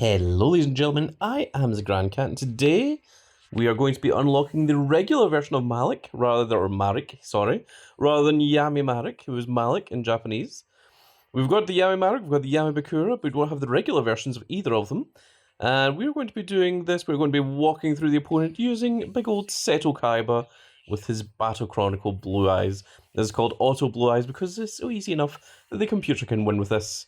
Hello ladies and gentlemen, I am the Grand Cat and today we are going to be unlocking the regular version of Marik, rather than Yami Marik, who is Malik in Japanese. We've got the Yami Marik, we've got the Yami Bakura, but we don't have the regular versions of either of them. And we're going to be doing this, we're going to be walking through the opponent using big old Seto Kaiba with his Battle Chronicle Blue Eyes. This is called Auto Blue Eyes because it's so easy enough that the computer can win with this.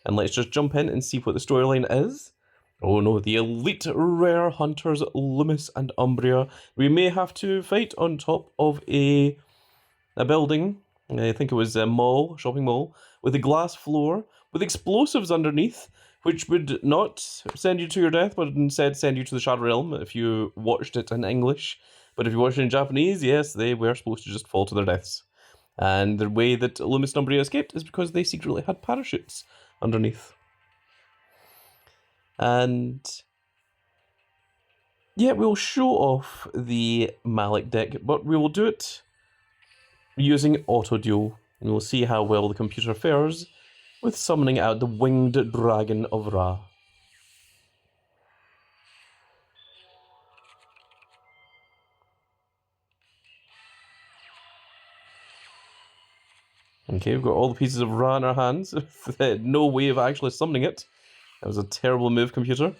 And let's just jump in and see what the storyline is. Oh no, the elite rare hunters Loomis and Umbria. We may have to fight on top of a building. I think it was a mall, shopping mall, with a glass floor, with explosives underneath, which would not send you to your death, but instead send you to the Shadow Realm if you watched it in English. But if you watched it in Japanese, yes, they were supposed to just fall to their deaths. And the way that Loomis and Umbria escaped is because they secretly had parachutes underneath. And yeah, we'll show off the Malik deck, but we will do it using Auto Duel. And we'll see how well the computer fares with summoning out the Winged Dragon of Ra. Okay, we've got all the pieces of Ra in our hands. No way of actually summoning it. That was a terrible move, computer.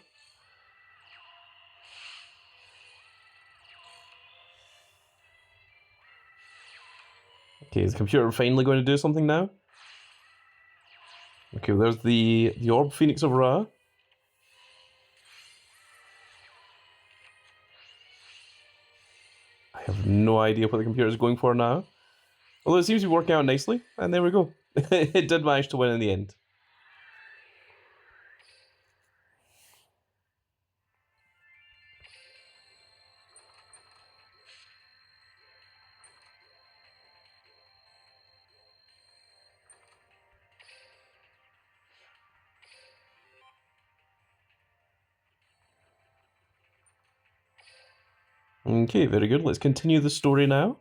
Okay, is the computer finally going to do something now? Okay, there's the Orb Phoenix of Ra. I have no idea what the computer is going for now. Although it seems to be working out nicely, and there we go. It did manage to win in the end. Okay, very good. Let's continue the story now.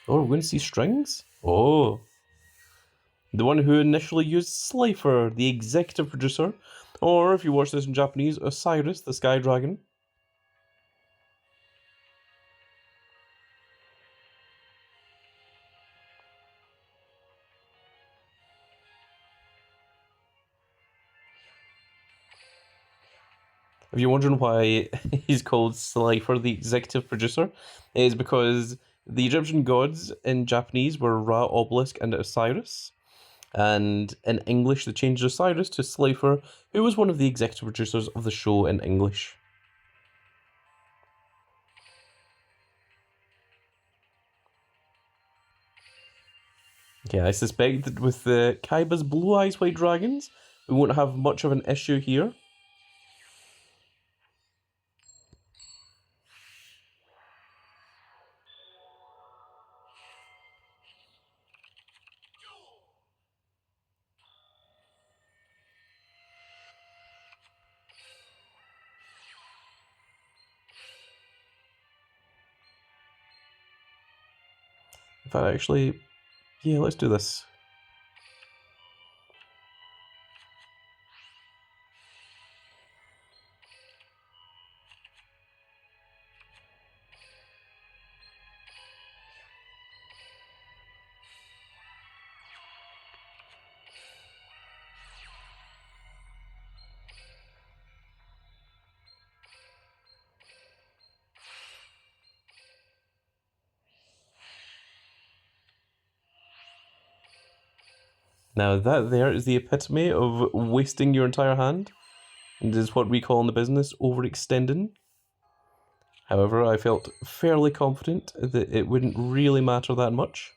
Oh, we're going to see strings? Oh. The one who initially used Slifer, the executive producer, or if you watch this in Japanese, Osiris, the Sky Dragon. If you're wondering why he's called Slifer, the executive producer, it is because the Egyptian gods in Japanese were Ra, Obelisk, and Osiris. And in English, they changed Osiris to Slifer, who was one of the executive producers of the show in English. Okay, I suspect that with the Kaiba's Blue Eyes White Dragons, we won't have much of an issue here. In fact, actually, yeah, let's do this. Now that there is the epitome of wasting your entire hand, and is what we call in the business overextending. However, I felt fairly confident that it wouldn't really matter that much.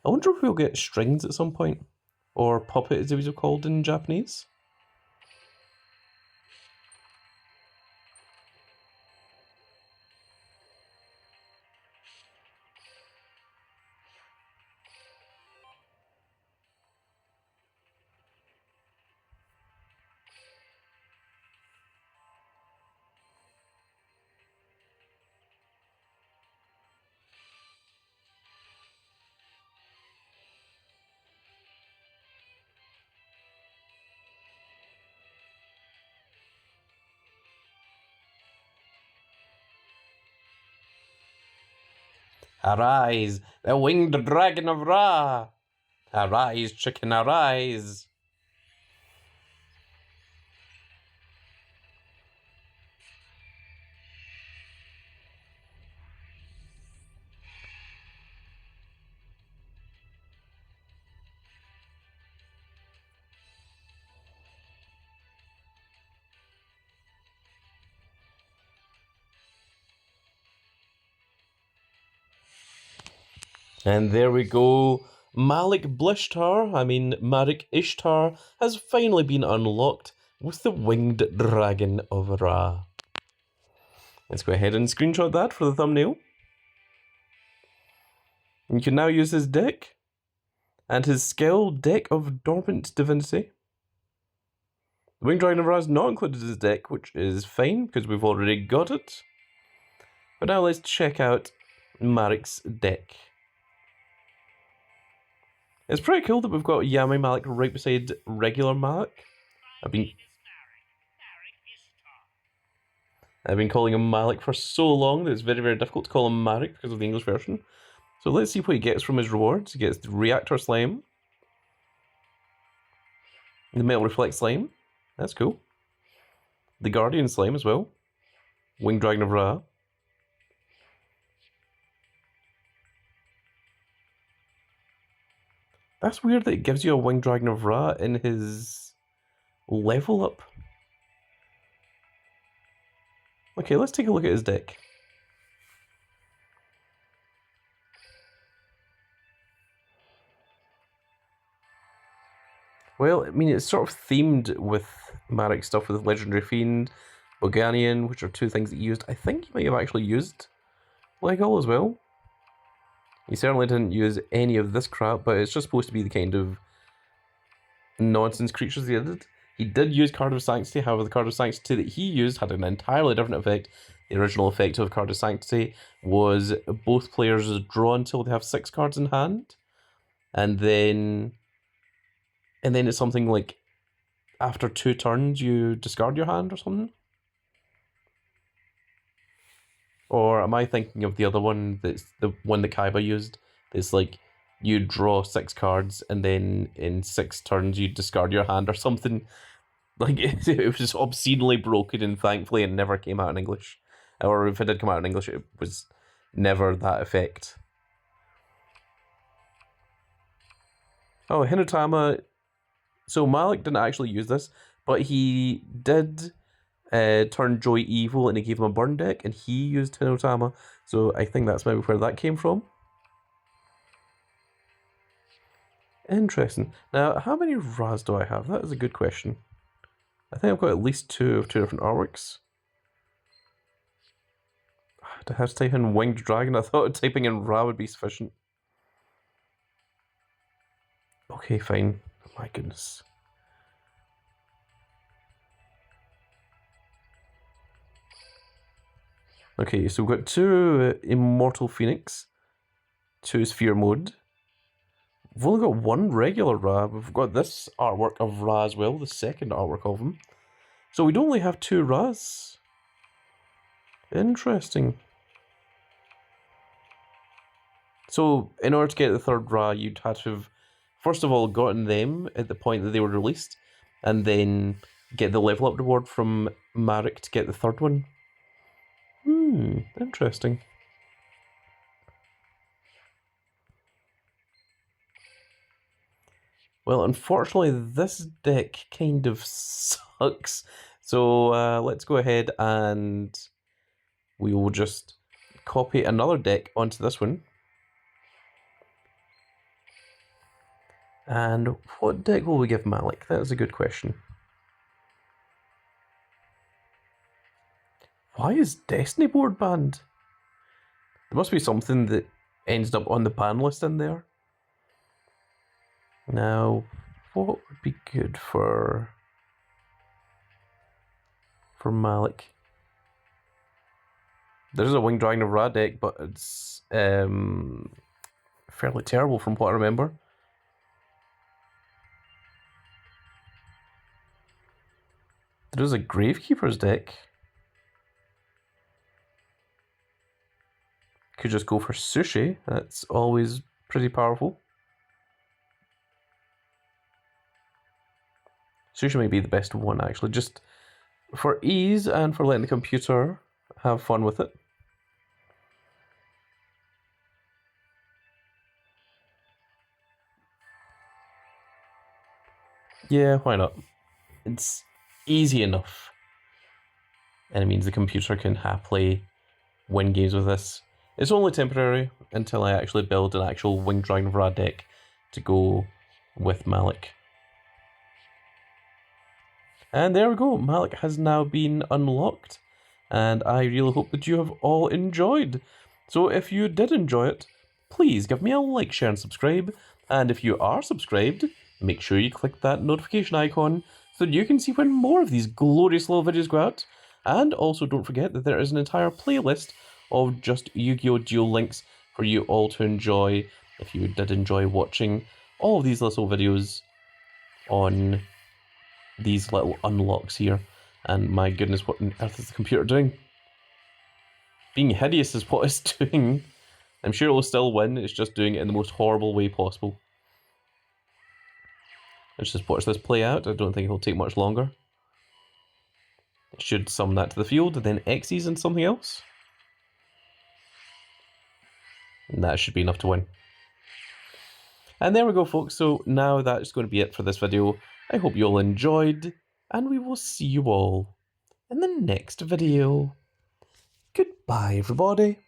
I wonder if we'll get strings at some point. Or puppet, as these are called in Japanese. Arise, the winged dragon of Ra! Arise, chicken, arise! And there we go. Marik Ishtar has finally been unlocked with the winged dragon of Ra. Let's go ahead and screenshot that for the thumbnail. You can now use his deck and his skill, Deck of Dormant Divinity. The Winged Dragon of Ra is not included in his deck, which is fine because we've already got it. But now let's check out Marik's deck. It's pretty cool that we've got Yami Marik right beside regular Marik. I've been calling him Marik for so long that it's very, very difficult to call him Marik because of the English version. So let's see what he gets from his rewards. He gets the Reactor Slime, the Metal Reflect Slime. That's cool. The Guardian Slime as well. Winged Dragon of Ra. That's weird that it gives you a Winged Dragon of Ra in his level up. Okay, let's take a look at his deck. Well, I mean, it's sort of themed with Marik stuff with Legendary Fiend, Boganian, which are two things that he used. I think he might have actually used Legal as well. He certainly didn't use any of this crap, but it's just supposed to be the kind of nonsense creatures he did. He did use Card of Sanctity, however the Card of Sanctity that he used had an entirely different effect. The original effect of Card of Sanctity was both players draw until they have 6 cards in hand, and then it's something like after 2 turns you discard your hand or something. Or am I thinking of the other one that's the one that Kaiba used? It's like you draw 6 cards and then in 6 turns you discard your hand or something. Like it was obscenely broken and thankfully it never came out in English. Or if it did come out in English, it was never that effect. Oh, Hinotama. So Marik didn't actually use this, but he did turn Joy evil and he gave him a burn deck and he used Hinotama. So I think that's maybe where that came from. Interesting. Now, how many Raz do I have? That is a good question. I think I've got at least 2 of 2 different artworks. Do I have to type in Winged Dragon? I thought typing in Ra would be sufficient. Okay, fine. Oh my goodness. Okay, so we've got 2 Immortal Phoenix, 2 Sphere Mode. We've only got 1 regular Ra. We've got this artwork of Ra as well, the second artwork of him. So we'd only have 2 Ras. Interesting. So in order to get the 3rd Ra, you'd have to have, first of all, gotten them at the point that they were released, and then get the level up reward from Marik to get the 3rd one. Interesting. Well, unfortunately, this deck kind of sucks. So let's go ahead and we will just copy another deck onto this one. And what deck will we give Marik? That is a good question. Why is Destiny board banned? There must be something that ends up on the ban list in there. Now, what would be good for Marik? There's a Winged Dragon of Ra deck, but it's fairly terrible from what I remember. There's a Gravekeeper's deck. Could just go for Sushi. That's always pretty powerful. Sushi might be the best one, actually, just for ease and for letting the computer have fun with it. Yeah, why not? It's easy enough. And it means the computer can happily win games with this. It's only temporary until I actually build an actual Winged Dragon of Ra deck to go with Marik. And there we go, Marik has now been unlocked, and I really hope that you have all enjoyed. So if you did enjoy it, please give me a like, share, and subscribe. And if you are subscribed, make sure you click that notification icon so that you can see when more of these glorious little videos go out. And also don't forget that there is an entire playlist of just Yu-Gi-Oh! Duel links for you all to enjoy if you did enjoy watching all of these little videos on these little unlocks here. And my goodness, what on earth is the computer doing? Being hideous is what it's doing. I'm sure it will still win, it's just doing it in the most horrible way possible. Let's just watch this play out. I don't think it'll take much longer. It should summon that to the field, and then Xyz and something else. And that should be enough to win. And there we go, folks. So now that's going to be it for this video. I hope you all enjoyed, and we will see you all in the next video. Goodbye, everybody.